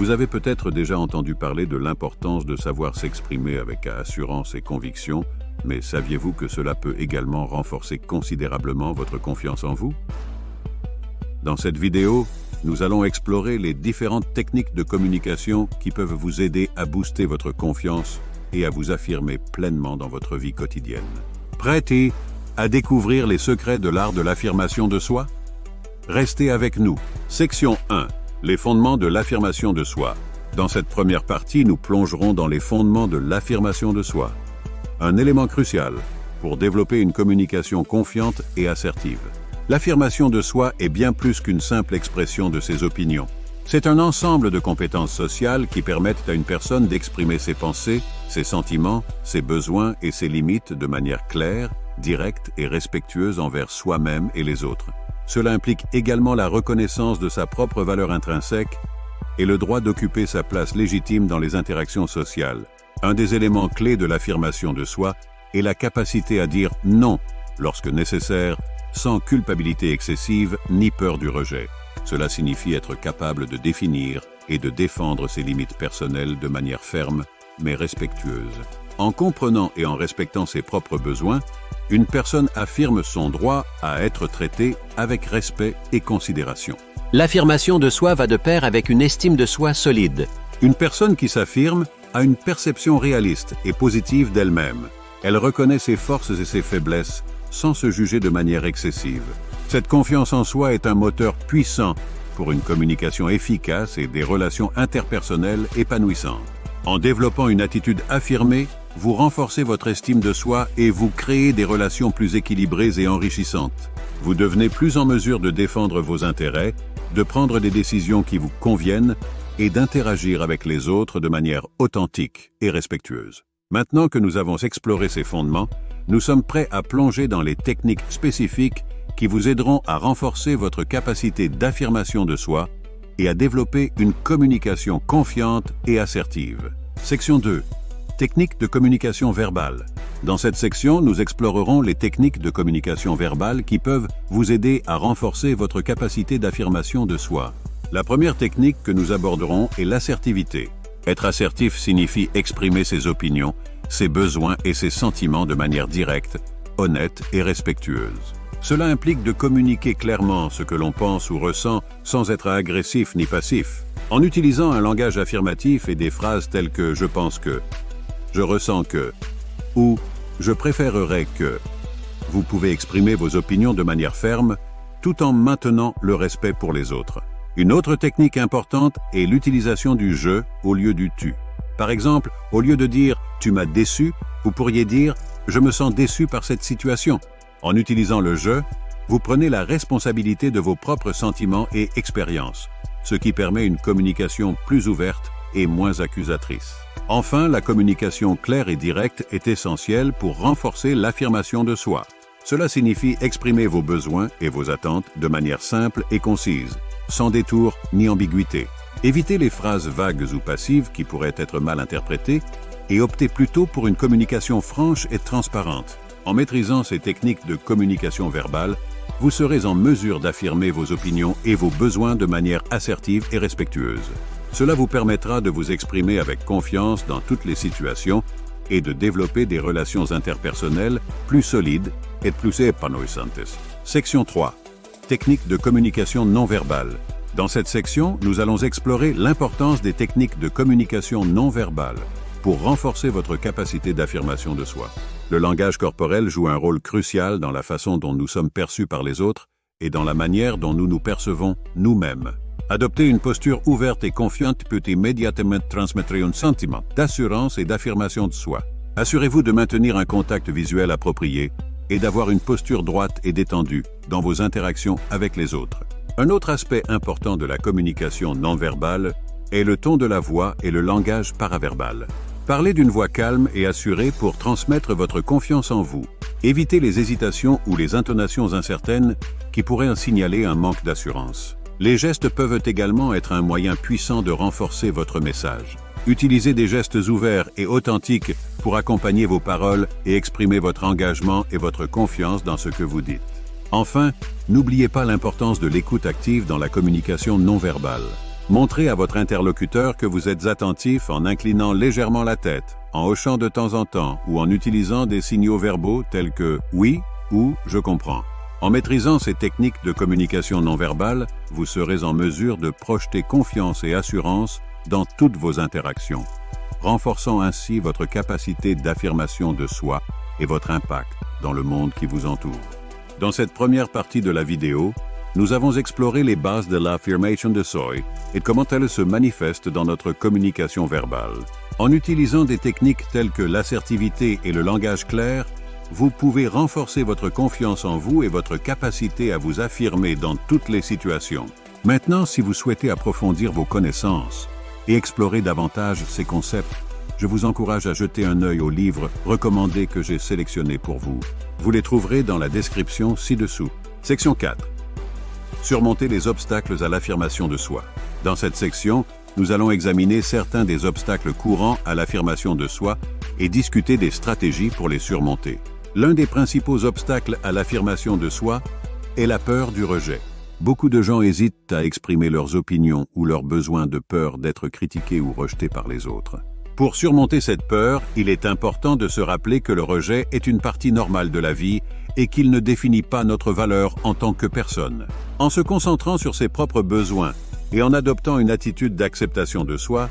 Vous avez peut-être déjà entendu parler de l'importance de savoir s'exprimer avec assurance et conviction, mais saviez-vous que cela peut également renforcer considérablement votre confiance en vous? Dans cette vidéo, nous allons explorer les différentes techniques de communication qui peuvent vous aider à booster votre confiance et à vous affirmer pleinement dans votre vie quotidienne. Prêts à découvrir les secrets de l'art de l'affirmation de soi? Restez avec nous. Section 1. Les fondements de l'affirmation de soi. Dans cette première partie, nous plongerons dans les fondements de l'affirmation de soi. Un élément crucial pour développer une communication confiante et assertive. L'affirmation de soi est bien plus qu'une simple expression de ses opinions. C'est un ensemble de compétences sociales qui permettent à une personne d'exprimer ses pensées, ses sentiments, ses besoins et ses limites de manière claire, directe et respectueuse envers soi-même et les autres. Cela implique également la reconnaissance de sa propre valeur intrinsèque et le droit d'occuper sa place légitime dans les interactions sociales. Un des éléments clés de l'affirmation de soi est la capacité à dire non lorsque nécessaire, sans culpabilité excessive ni peur du rejet. Cela signifie être capable de définir et de défendre ses limites personnelles de manière ferme mais respectueuse. En comprenant et en respectant ses propres besoins, une personne affirme son droit à être traitée avec respect et considération. L'affirmation de soi va de pair avec une estime de soi solide. Une personne qui s'affirme a une perception réaliste et positive d'elle-même. Elle reconnaît ses forces et ses faiblesses sans se juger de manière excessive. Cette confiance en soi est un moteur puissant pour une communication efficace et des relations interpersonnelles épanouissantes. En développant une attitude affirmée, vous renforcez votre estime de soi et vous créez des relations plus équilibrées et enrichissantes. Vous devenez plus en mesure de défendre vos intérêts, de prendre des décisions qui vous conviennent et d'interagir avec les autres de manière authentique et respectueuse. Maintenant que nous avons exploré ces fondements, nous sommes prêts à plonger dans les techniques spécifiques qui vous aideront à renforcer votre capacité d'affirmation de soi et à développer une communication confiante et assertive. Section 2. Techniques de communication verbale. Dans cette section, nous explorerons les techniques de communication verbale qui peuvent vous aider à renforcer votre capacité d'affirmation de soi. La première technique que nous aborderons est l'assertivité. Être assertif signifie exprimer ses opinions, ses besoins et ses sentiments de manière directe, honnête et respectueuse. Cela implique de communiquer clairement ce que l'on pense ou ressent sans être agressif ni passif. En utilisant un langage affirmatif et des phrases telles que « je pense que »,« je ressens que » ou « je préférerais que », vous pouvez exprimer vos opinions de manière ferme tout en maintenant le respect pour les autres. Une autre technique importante est l'utilisation du « je » au lieu du « tu ». Par exemple, au lieu de dire « tu m'as déçu », vous pourriez dire « je me sens déçu par cette situation ». En utilisant le « je », vous prenez la responsabilité de vos propres sentiments et expériences, ce qui permet une communication plus ouverte et moins accusatrice. Enfin, la communication claire et directe est essentielle pour renforcer l'affirmation de soi. Cela signifie exprimer vos besoins et vos attentes de manière simple et concise, sans détour ni ambiguïté. Évitez les phrases vagues ou passives qui pourraient être mal interprétées et optez plutôt pour une communication franche et transparente. En maîtrisant ces techniques de communication verbale, vous serez en mesure d'affirmer vos opinions et vos besoins de manière assertive et respectueuse. Cela vous permettra de vous exprimer avec confiance dans toutes les situations et de développer des relations interpersonnelles plus solides et plus épanouissantes. Section 3. Techniques de communication non verbale. Dans cette section, nous allons explorer l'importance des techniques de communication non verbale pour renforcer votre capacité d'affirmation de soi. Le langage corporel joue un rôle crucial dans la façon dont nous sommes perçus par les autres et dans la manière dont nous nous percevons nous-mêmes. Adopter une posture ouverte et confiante peut immédiatement transmettre un sentiment d'assurance et d'affirmation de soi. Assurez-vous de maintenir un contact visuel approprié et d'avoir une posture droite et détendue dans vos interactions avec les autres. Un autre aspect important de la communication non verbale est le ton de la voix et le langage paraverbal. Parlez d'une voix calme et assurée pour transmettre votre confiance en vous. Évitez les hésitations ou les intonations incertaines qui pourraient signaler un manque d'assurance. Les gestes peuvent également être un moyen puissant de renforcer votre message. Utilisez des gestes ouverts et authentiques pour accompagner vos paroles et exprimer votre engagement et votre confiance dans ce que vous dites. Enfin, n'oubliez pas l'importance de l'écoute active dans la communication non verbale. Montrez à votre interlocuteur que vous êtes attentif en inclinant légèrement la tête, en hochant de temps en temps ou en utilisant des signaux verbaux tels que « oui » ou « je comprends ». En maîtrisant ces techniques de communication non verbale, vous serez en mesure de projeter confiance et assurance dans toutes vos interactions, renforçant ainsi votre capacité d'affirmation de soi et votre impact dans le monde qui vous entoure. Dans cette première partie de la vidéo, nous avons exploré les bases de l'affirmation de soi et comment elle se manifeste dans notre communication verbale. En utilisant des techniques telles que l'assertivité et le langage clair, vous pouvez renforcer votre confiance en vous et votre capacité à vous affirmer dans toutes les situations. Maintenant, si vous souhaitez approfondir vos connaissances et explorer davantage ces concepts, je vous encourage à jeter un œil aux livres recommandés que j'ai sélectionnés pour vous. Vous les trouverez dans la description ci-dessous. Section 4. Surmonter les obstacles à l'affirmation de soi. Dans cette section, nous allons examiner certains des obstacles courants à l'affirmation de soi et discuter des stratégies pour les surmonter. L'un des principaux obstacles à l'affirmation de soi est la peur du rejet. Beaucoup de gens hésitent à exprimer leurs opinions ou leurs besoins de peur d'être critiqués ou rejetés par les autres. Pour surmonter cette peur, il est important de se rappeler que le rejet est une partie normale de la vie et qu'il ne définit pas notre valeur en tant que personne. En se concentrant sur ses propres besoins et en adoptant une attitude d'acceptation de soi,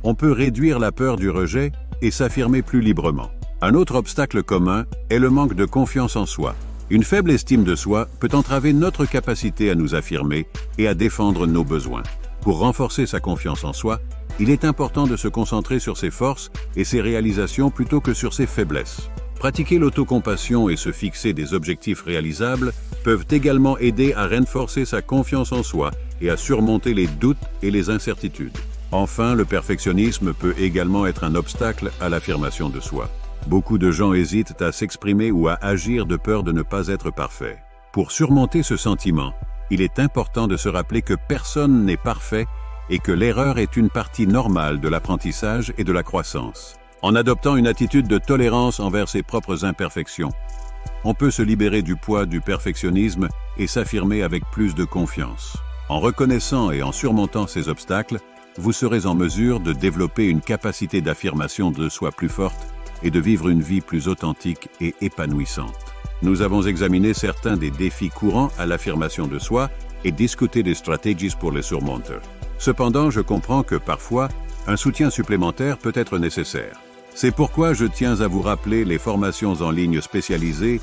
on peut réduire la peur du rejet et s'affirmer plus librement. Un autre obstacle commun est le manque de confiance en soi. Une faible estime de soi peut entraver notre capacité à nous affirmer et à défendre nos besoins. Pour renforcer sa confiance en soi, il est important de se concentrer sur ses forces et ses réalisations plutôt que sur ses faiblesses. Pratiquer l'autocompassion et se fixer des objectifs réalisables peuvent également aider à renforcer sa confiance en soi et à surmonter les doutes et les incertitudes. Enfin, le perfectionnisme peut également être un obstacle à l'affirmation de soi. Beaucoup de gens hésitent à s'exprimer ou à agir de peur de ne pas être parfait. Pour surmonter ce sentiment, il est important de se rappeler que personne n'est parfait et que l'erreur est une partie normale de l'apprentissage et de la croissance. En adoptant une attitude de tolérance envers ses propres imperfections, on peut se libérer du poids du perfectionnisme et s'affirmer avec plus de confiance. En reconnaissant et en surmontant ces obstacles, vous serez en mesure de développer une capacité d'affirmation de soi plus forte et de vivre une vie plus authentique et épanouissante. Nous avons examiné certains des défis courants à l'affirmation de soi et discuté des stratégies pour les surmonter. Cependant, je comprends que parfois, un soutien supplémentaire peut être nécessaire. C'est pourquoi je tiens à vous rappeler les formations en ligne spécialisées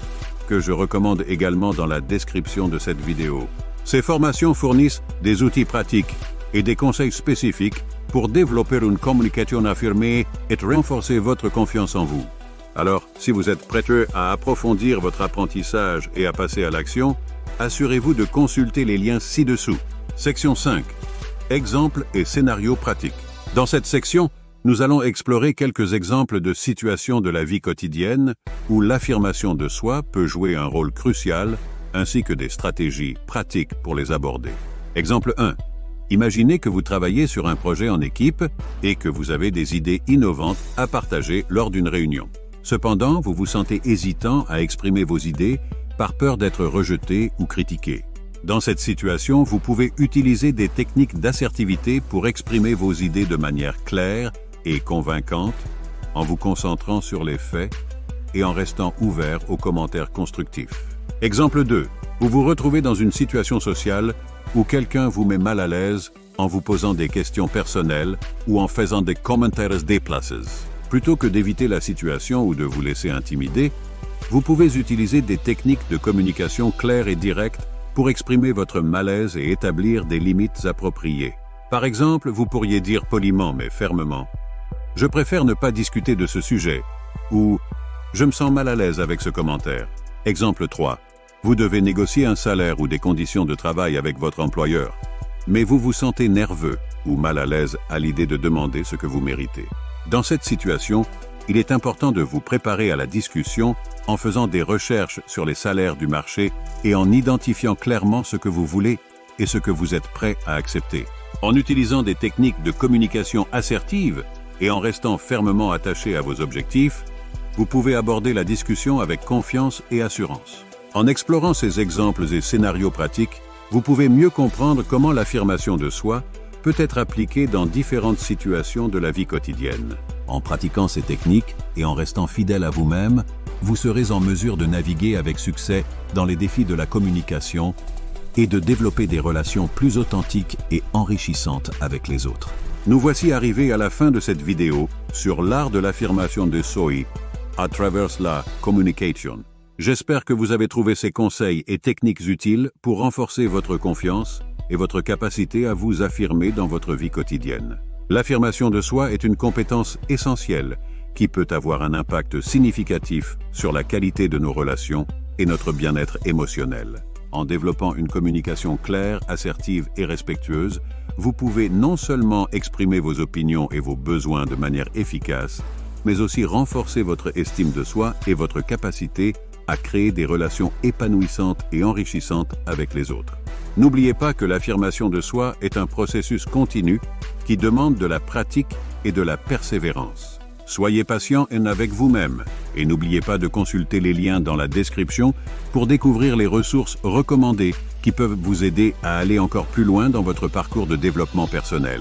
que je recommande également dans la description de cette vidéo. Ces formations fournissent des outils pratiques et des conseils spécifiques pour développer une communication affirmée et renforcer votre confiance en vous. Alors, si vous êtes prêt à approfondir votre apprentissage et à passer à l'action, assurez-vous de consulter les liens ci-dessous. Section 5. Exemples et scénarios pratiques. Dans cette section, nous allons explorer quelques exemples de situations de la vie quotidienne où l'affirmation de soi peut jouer un rôle crucial, ainsi que des stratégies pratiques pour les aborder. Exemple 1. Imaginez que vous travaillez sur un projet en équipe et que vous avez des idées innovantes à partager lors d'une réunion. Cependant, vous vous sentez hésitant à exprimer vos idées par peur d'être rejeté ou critiqué. Dans cette situation, vous pouvez utiliser des techniques d'assertivité pour exprimer vos idées de manière claire et convaincante, en vous concentrant sur les faits et en restant ouvert aux commentaires constructifs. Exemple 2. Vous vous retrouvez dans une situation sociale où quelqu'un vous met mal à l'aise en vous posant des questions personnelles ou en faisant des commentaires déplacés. Plutôt que d'éviter la situation ou de vous laisser intimider, vous pouvez utiliser des techniques de communication claires et directes pour exprimer votre malaise et établir des limites appropriées. Par exemple, vous pourriez dire poliment mais fermement « Je préfère ne pas discuter de ce sujet » ou « Je me sens mal à l'aise avec ce commentaire ». Exemple 3. Vous devez négocier un salaire ou des conditions de travail avec votre employeur, mais vous vous sentez nerveux ou mal à l'aise à l'idée de demander ce que vous méritez. Dans cette situation, il est important de vous préparer à la discussion en faisant des recherches sur les salaires du marché et en identifiant clairement ce que vous voulez et ce que vous êtes prêt à accepter. En utilisant des techniques de communication assertive et en restant fermement attaché à vos objectifs, vous pouvez aborder la discussion avec confiance et assurance. En explorant ces exemples et scénarios pratiques, vous pouvez mieux comprendre comment l'affirmation de soi peut être appliqué dans différentes situations de la vie quotidienne. En pratiquant ces techniques et en restant fidèle à vous-même, vous serez en mesure de naviguer avec succès dans les défis de la communication et de développer des relations plus authentiques et enrichissantes avec les autres. Nous voici arrivés à la fin de cette vidéo sur l'art de l'affirmation de soi à travers la communication. J'espère que vous avez trouvé ces conseils et techniques utiles pour renforcer votre confiance et votre capacité à vous affirmer dans votre vie quotidienne. L'affirmation de soi est une compétence essentielle qui peut avoir un impact significatif sur la qualité de nos relations et notre bien-être émotionnel. En développant une communication claire, assertive et respectueuse, vous pouvez non seulement exprimer vos opinions et vos besoins de manière efficace, mais aussi renforcer votre estime de soi et votre capacité à créer des relations épanouissantes et enrichissantes avec les autres. N'oubliez pas que l'affirmation de soi est un processus continu qui demande de la pratique et de la persévérance. Soyez patient avec vous-même et n'oubliez pas de consulter les liens dans la description pour découvrir les ressources recommandées qui peuvent vous aider à aller encore plus loin dans votre parcours de développement personnel.